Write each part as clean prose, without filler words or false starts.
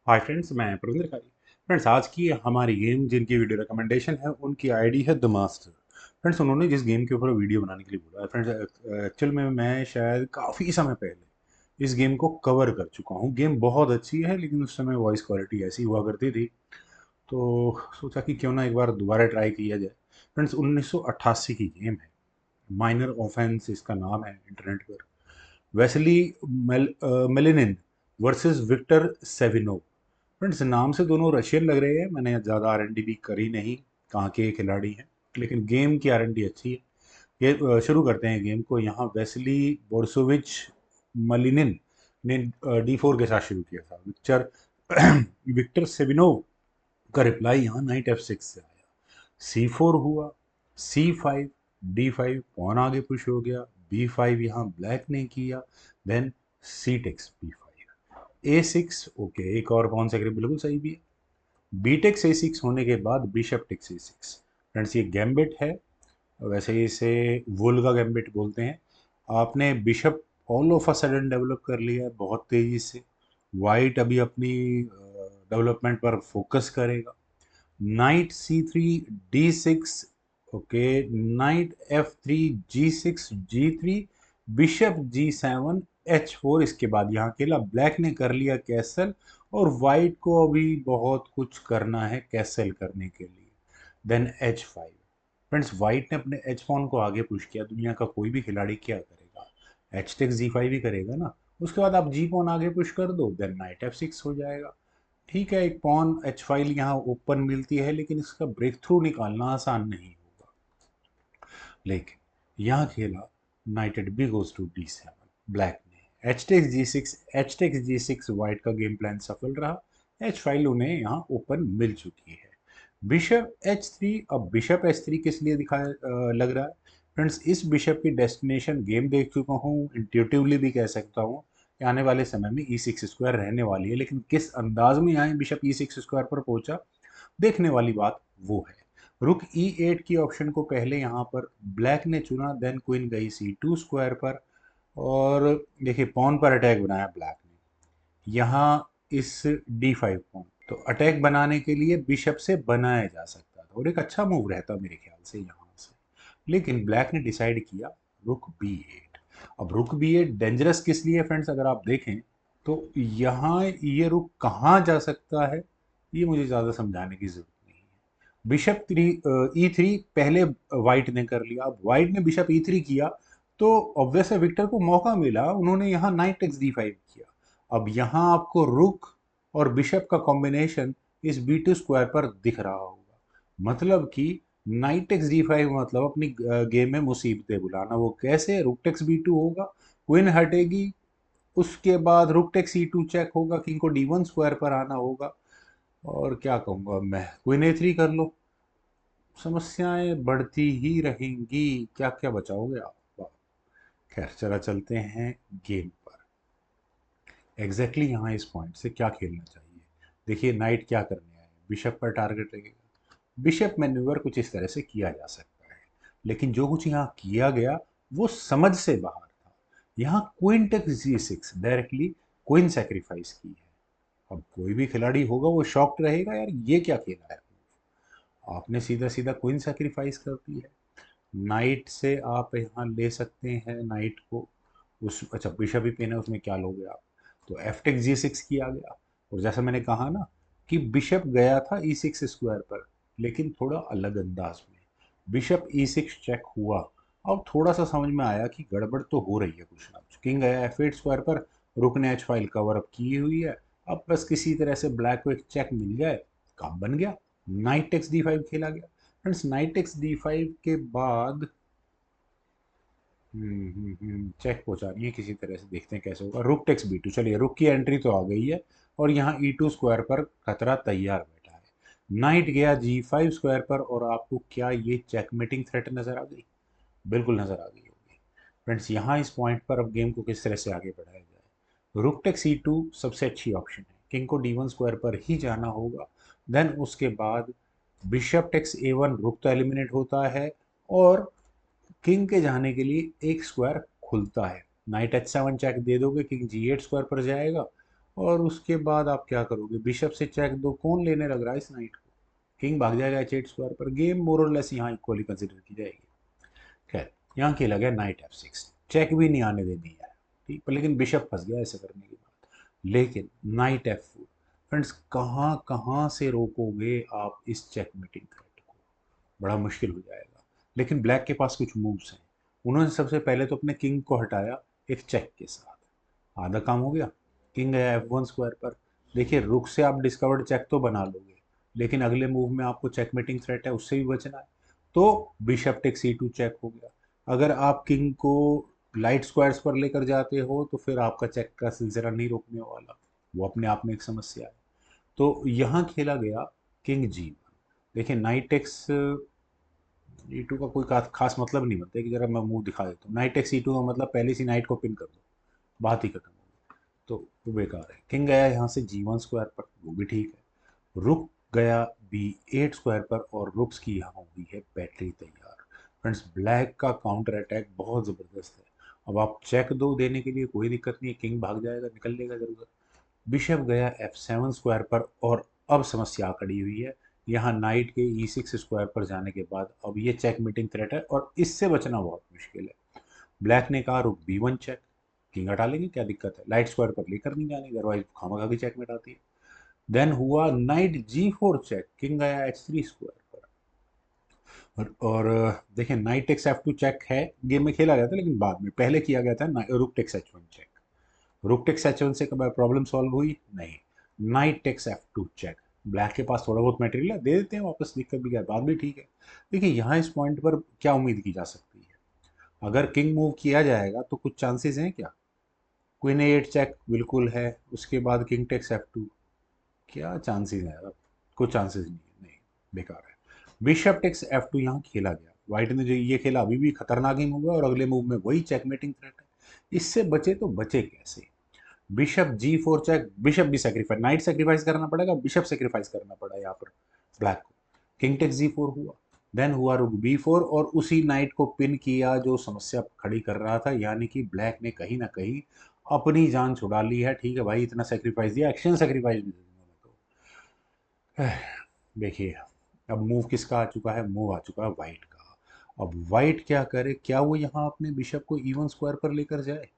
Hi friends, मैं प्रविंदर खाई। Friends, आज की हमारी गेम जिनकी वीडियो रिकमेंडेशन है उनकी आईडी है द मास्टर। फ्रेंड्स, उन्होंने जिस गेम के ऊपर वीडियो बनाने के लिए बोला है फ्रेंड्स, एक्चुअल में मैं शायद काफ़ी समय पहले इस गेम को कवर कर चुका हूँ। गेम बहुत अच्छी है लेकिन उस समय वॉइस क्वालिटी ऐसी हुआ करती थी, तो सोचा कि क्यों ना एक बार दोबारा ट्राई किया जाए। फ्रेंड्स, 1988 की गेम है। माइनर ऑफेंस इसका नाम है इंटरनेट पर। Wesley Malinin versus Victor Savino. Friends, नाम से दोनों रशियन लग रहे हैं। मैंने ज़्यादा आरएनडी करी नहीं कहाँ के खिलाड़ी हैं, लेकिन गेम की आरएनडी अच्छी है। ये शुरू करते हैं गेम को। यहाँ वेस्ली बोर्सोविच मलिनिन ने D4 के साथ शुरू किया था। विक्टर सेविनोव का रिप्लाई यहाँ नाइट F6 से आया। C4 हुआ, C5, D5, पॉन आगे पुश हो गया। B5 यहाँ ब्लैक ने किया। Then C takes B5, A6। Okay, एक और पॉन सेक्रेट बिल्कुल सही भी है। बी टेक्स A6 होने के बाद बिशप टेक्स A6। फ्रेंड्स, ये गैम्बिट है। वैसे इसे वुल का गैम्बिट बोलते हैं। आपने bishop all of a sudden develop कर लिया है बहुत तेजी से। वाइट अभी अपनी डेवलपमेंट पर फोकस करेगा। Night C3, D6। Okay, night F3, G6, G3, bishop G7, H4। इसके बाद यहाँ अकेला ब्लैक ने कर लिया कैसल, और वाइट को अभी बहुत कुछ करना है कैसल करने के लिए। Then H5। फ्रेंड्स, वाइट ने अपने एच पॉन को आगे पुश किया। दुनिया का कोई भी खिलाड़ी क्या करेगा? एच टेक्स G5 ही करेगा ना। उसके बाद आप जी पॉन आगे पुश कर दो, देन नाइट F6 हो जाएगा। ठीक है, एक पॉन एच फाइल यहाँ ओपन मिलती है, लेकिन इसका ब्रेक थ्रू निकालना आसान नहीं होगा। लेकिन यहाँ खेला knight at B goes to D7। Black ने H takes G six white का गेम प्लान सफल रहा। एच फाइल उन्हें यहाँ ओपन मिल चुकी है। Bishop H3। अब बिशप H3 किस लिए दिखाया लग रहा है? फ्रेंड्स, इस बिशप की डेस्टिनेशन गेम देख चुका हूँ, इंट्यूटिवली भी कह सकता हूँ कि आने वाले समय में E6 स्क्वायर रहने वाली है। लेकिन किस अंदाज में यहाँ बिशप E6 स्क्वायर पर पहुंचा, देखने वाली बात वो है। रुक E8 की ऑप्शन को पहले यहाँ पर ब्लैक ने चुना। देन क्वीन गई C2 स्क्वायर पर, और देखिए पॉन पर अटैक बनाया ब्लैक ने। यहाँ इस D5 पॉन तो अटैक बनाने के लिए बिशप से बनाया जा सकता था और एक अच्छा मूव रहता मेरे ख्याल से यहाँ से। लेकिन ब्लैक ने डिसाइड किया रुक B8। अब रुक B8 डेंजरस किस लिए है फ्रेंड्स? अगर आप देखें तो यहाँ ये रुक कहाँ जा सकता है, ये मुझे ज़्यादा समझाने की जरूरत नहीं है। बिशप E3 पहले वाइट ने कर लिया। अब वाइट ने बिशप E3 किया तो ऑब्वियस है विक्टर को मौका मिला। उन्होंने यहाँ नाइट टेक्स D5 किया। अब यहाँ आपको रुक और बिशप का कॉम्बिनेशन इस B2 स्क्वायर पर दिख रहा होगा। मतलब कि नाइट टेक्स D5 मतलब अपनी गेम में मुसीबतें बुलाना। वो कैसे? रुक टेक्स B2 होगा, क्वीन हटेगी, उसके बाद रुक टेक्स C2 चेक होगा, किंग को D1 स्क्वायर पर आना होगा, और क्या कहूँगा मैं, क्वीन A3 कर लो। समस्याएं बढ़ती ही रहेंगी। क्या क्या बचाओगे आप? वाह। खैर, चला चलते हैं गेम पर। एग्जैक्टली यहाँ इस पॉइंट से क्या खेलना चाहिए? देखिए नाइट क्या करने आए, बिशप पर टारगेट रहेगा। बिशप मैन्यूवर कुछ इस तरह से किया जा सकता है, लेकिन जो कुछ यहाँ किया गया वो समझ से बाहर था। यहाँ queen takes G6 directly queen sacrifice की है। अब कोई भी खिलाड़ी होगा वो शॉक्ड रहेगा, यार ये क्या खेला है। आपने सीधा सीधा क्वीन सेक्रीफाइस कर दी है। नाइट से आप यहाँ ले सकते हैं नाइट को। उस अच्छा, बिशप भी पेन है, उसमें क्या लोगे आप? तो एफ टेक्स G6 किया गया। और जैसा मैंने कहा ना कि बिशप गया था E6 स्क्वायर पर, लेकिन थोड़ा अलग अंदाज में। बिशप E6 चेक हुआ। अब थोड़ा सा समझ में आया कि गड़बड़ तो हो रही है कुछ ना कुछ। किंग गया F8 स्क्वायर पर, रुक ने एच फाइल कवर अप की हुई है। अब बस किसी तरह से ब्लैक को एक चेक मिल जाए, काम बन गया। नाइट टेक्स D5 खेला गया। फ्रेंड्स, नाइट टेक्स D5 के बाद चेक पहुंचानी है किसी तरह से। देखते हैं कैसे होगा। Rook takes B2। चलिए, रुक की एंट्री तो आ गई है, और यहाँ E2 स्क्वायर पर खतरा तैयार बैठा है। नाइट गया G5 स्क्वायर पर, और आपको क्या ये चेकमेटिंग थ्रेट नजर आ गई? बिल्कुल नजर आ गई होगी। फ्रेंड्स, यहाँ इस पॉइंट पर अब गेम को किस तरह से आगे बढ़ाया जाए? रुक टेक्स E2 सबसे अच्छी ऑप्शन है। किंग को D1 स्क्वायर पर ही जाना होगा। देन उसके बाद बिशप टेक्स A1, रुक तो एलिमिनेट होता है, और किंग के जाने के लिए एक स्क्वायर खुलता है। नाइट H7 चेक दे दोगे, किंग G8 स्क्वायर पर जाएगा, और उसके बाद आप क्या करोगे, बिशप से चेक दो, कौन लेने लग रहा है इस नाइट को, किंग भाग जाएगा H8 स्क्वायर पर, गेम मोर और लेस यहाँ इक्वली कंसिडर की जाएगी। खैर, यहाँ खेला गया नाइट F6, चेक भी नहीं आने देनी है, ठीक, पर लेकिन बिशप फंस गया ऐसे करने के बाद। लेकिन नाइट F4, फ्रेंड्स कहाँ कहाँ से रोकोगे आप इस चेक मीटिंग थ्रेट को, बड़ा मुश्किल हो जाएगा। लेकिन ब्लैक के पास कुछ मूव्स हैं, उन्होंने सबसे पहले तो अपने किंग को हटाया एक चेक के साथ, आधा काम हो गया। किंग गया F1 स्क्वायर पर, देखिए रुक से आप डिस्कवर्ड चेक तो बना लोगे, लेकिन अगले मूव में आपको चेकमेटिंग थ्रेट है, उससे भी बचना है। तो बिशप टेक C2 चेक हो गया। अगर आप किंग को लाइट स्क्वायर्स पर लेकर जाते हो तो फिर आपका चेक का सिलसिला नहीं रोकने वाला, वो अपने आप में एक समस्या है। तो यहाँ खेला गया किंग G1। देखिए नाइट टेक्स E2 का कोई खास मतलब नहीं बनता है कि जरा मैं मुंह दिखा देता हूँ, नाइट टेक्स E2 का मतलब पहले सी नाइट को पिन कर दो, बात ही खत्म हो गई। तो वो बेकार है। किंग गया यहाँ से G1 स्क्वायर पर, वो भी ठीक है। रुक गया B8 स्क्वायर पर, और रुक्स की यहाँ हुई है बैटरी तैयार। फ्रेंड्स ब्लैक का काउंटर अटैक बहुत ज़बरदस्त है। अब आप चेक दो देने के लिए कोई दिक्कत नहीं है, किंग भाग जाएगा, निकल लेगा इधर उधर। बिशप गया F7 स्क्वायर पर, और अब समस्या खड़ी हुई है। यहाँ नाइट के E6 स्क्वायर पर जाने के बाद अब ये चेक मीटिंग थ्रेट है और इससे बचना बहुत मुश्किल है। ब्लैक ने कहा रुक B1 चेक, किंग हटा लेंगे, क्या दिक्कत है, लाइट स्क्वायर पर लेकर नहीं जाने, अदरवाइज खामखा की चेकमेट आती है। देन हुआ नाइट G4 चेक, किंग गया H3 स्क्वायर पर। और देखिए नाइट टेक्स F2 चेक है, गेम में खेला गया था लेकिन बाद में, पहले किया गया था rook takes H1 check. Rook takes H1 से कब प्रॉब्लम सॉल्व हुई, नहीं। Knight takes F2 check, black के पास थोड़ा बहुत मटेरियल है, दे देते हैं वापस, दिक्कत भी क्या है, बात भी ठीक है। देखिए यहाँ इस पॉइंट पर क्या उम्मीद की जा सकती है, अगर किंग मूव किया जाएगा तो कुछ चांसेस हैं क्या, क्वीन A8 चेक बिल्कुल है, उसके बाद किंग टेक्स F2, क्या चांसेस है यार, कुछ चांसेस नहीं है, नहीं, बेकार है। बिशप टेक्स F2 यहाँ खेला गया, व्हाइट ने जो ये खेला अभी भी खतरनाक ही मूव है, और अगले मूव में वही चेकमेटिंग थ्रेट है। इससे बचे तो बचे कैसे, बिशप G4 चेक, बिशप भी सेक्रीफाइस, नाइट सेक्रीफाइस करना पड़ेगा, बिशप सेक्रीफाइस करना पड़ा यहाँ पर ब्लैक को। किंग टेक्स G4 हुआ, देन हुआ रुक B4, और उसी नाइट को पिन किया जो समस्या खड़ी कर रहा था, यानी कि ब्लैक ने कहीं ना कहीं अपनी जान छुड़ा ली है। ठीक है भाई, इतना सेक्रीफाइस दिया, एक्शन सेक्रीफाइस भी दे दूंगा मैं तो। देखिए अब मूव किसका आ चुका है, मूव आ चुका है वाइट का। अब वाइट क्या करे, क्या वो यहाँ अपने बिशप को E1 स्क्वायर पर लेकर जाए।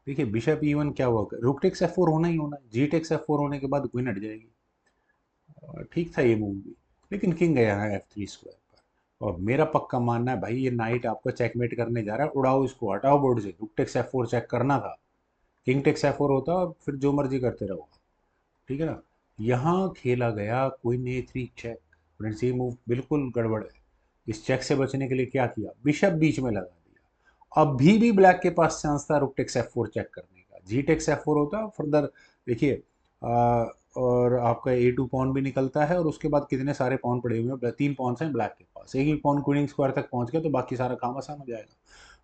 देखिए बिशप E1 क्या हुआ, रुक टेक्स F4 होना ही होना है, जी टेक्स F4 होने के बाद क्वीन हट जाएगी, और ठीक था ये मूव भी। लेकिन किंग गया है F3 स्क्वायर पर, और मेरा पक्का मानना है भाई ये नाइट आपको चेकमेट करने जा रहा है, उड़ाओ इसको, हटाओ बोर्ड से, रुक टेक्स F4 चेक करना था, किंग टेक्स F4 होता और फिर जो मर्जी करते रहो, ठीक है ना। यहाँ खेला गया क्वीन A3 चेक, फ्रेंड्स ये मूव बिल्कुल गड़बड़ है। इस चेक से बचने के लिए क्या किया, बिशप बीच में लगा दिया। अभी भी ब्लैक के पास चांस था रुक टेक्स F4 चेक करने का, जी टेक्स F4 होता फर्दर, देखिए और आपका A2 पॉन भी निकलता है, और उसके बाद कितने सारे पॉन पड़े हुए हैं, 3 पॉन्स हैं ब्लैक के पास, एक ही पॉन क्वीन स्क्वायर तक पहुंच गया तो बाकी सारा काम आसान हो जाएगा।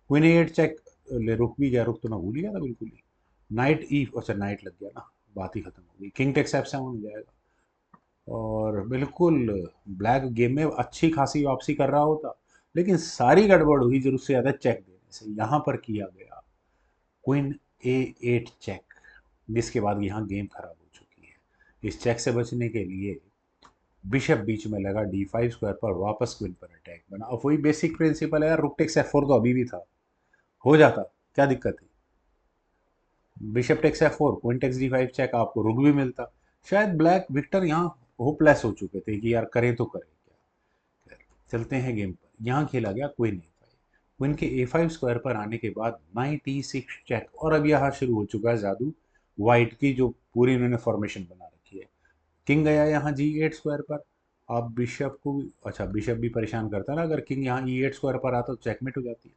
क्वीन A8 चेक, ले रुक भी गया, रुक तो मैं भूल ही गया था बिल्कुल ही। नाइट ई, अच्छा नाइट लग गया ना, बात ही खत्म हो गई, किंग टेक्स F7 हो जाएगा, और बिल्कुल ब्लैक गेम में अच्छी खासी वापसी कर रहा होता। लेकिन सारी गड़बड़ हुई जरूरत से ज़्यादा चेक देने से, यहाँ पर किया गया क्वीन A8 चेक, जिसके बाद यहाँ गेम खराब हो चुकी है। इस चेक से बचने के लिए बिशप बीच में लगा D5 स्क्वायर पर, वापस क्वीन पर अटैक बना। अब वही बेसिक प्रिंसिपल है यार, रुक टेक्स F4 तो अभी भी था, हो जाता, क्या दिक्कत है, bishop takes F4, queen takes D5 check, आपको रुक भी मिलता। शायद ब्लैक विक्टर यहाँ होपलेस हो चुके थे कि यार करें तो करें क्या। चलते हैं गेम पर, यहाँ खेला गया क्वीन A5, क्वीन के A5 स्क्वायर पर आने के बाद नाइट E6 चेक, और अब यहाँ शुरू हो चुका है जादू वाइट की, जो पूरी इन्होंने फॉर्मेशन बना रखी है। किंग गया यहाँ G8 स्क्वायर पर, आप बिशप को अच्छा बिशप भी परेशान करता है ना, अगर किंग यहाँ E8 स्क्वायर पर आता तो चेकमेट हो जाती है।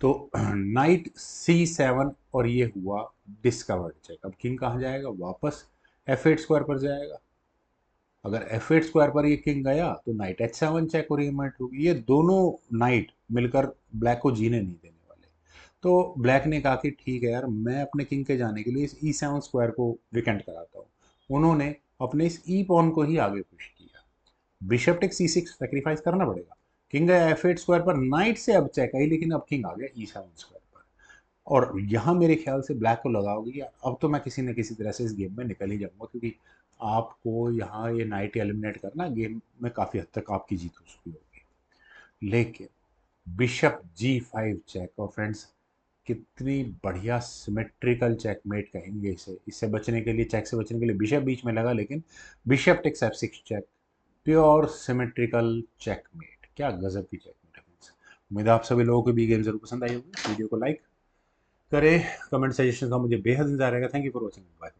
तो नाइट C7, और ये हुआ डिस्कवर्ड चेक। अब किंग कहाँ जाएगा, वापस F8 स्क्वायर पर जाएगा। अगर F8 स्क्वायर पर ये किंग गया तो नाइट H7 चेक और रिमेट होगी, ये दोनों नाइट मिलकर ब्लैक को जीने नहीं देने वाले। तो ब्लैक ने कहा कि ठीक है यार, मैं अपने किंग के जाने के लिए इस E7 स्क्वायर को विकेंट कराता हूँ। उन्होंने अपने इस ई पॉन को ही आगे पुश किया, बिशप टेक C6 सेक्रीफाइस करना पड़ेगा। किंग गया F8 स्क्वायर पर, नाइट से अब चेक आई, लेकिन अब किंग आ गया E7 स्क्वायर पर। और यहाँ मेरे ख्याल से ब्लैक को लगाओगे कि अब तो मैं किसी न किसी तरह से इस गेम में निकल ही जाऊंगा, क्योंकि आपको यहाँ ये नाइट एलिमिनेट करना गेम में काफ़ी हद तक आपकी जीत हो चुकी होगी। लेकिन बिशप G5 चेक, और फ्रेंड्स कितनी बढ़िया सिमेट्रिकल चेकमेट कहेंगे इसे। इससे बचने के लिए, चेक से बचने के लिए बिशप बीच में लगा, लेकिन bishop takes F6 check, pure symmetrical checkmate. क्या गजब की चेकमेट है फ्रेंड्स। उम्मीद है आप सभी लोगों को भी गेम जरूर पसंद आई होगी। वीडियो को लाइक करें, कमेंट सजेशन का मुझे बेहद इंतजार रहेगा। Thank you for watching, bye.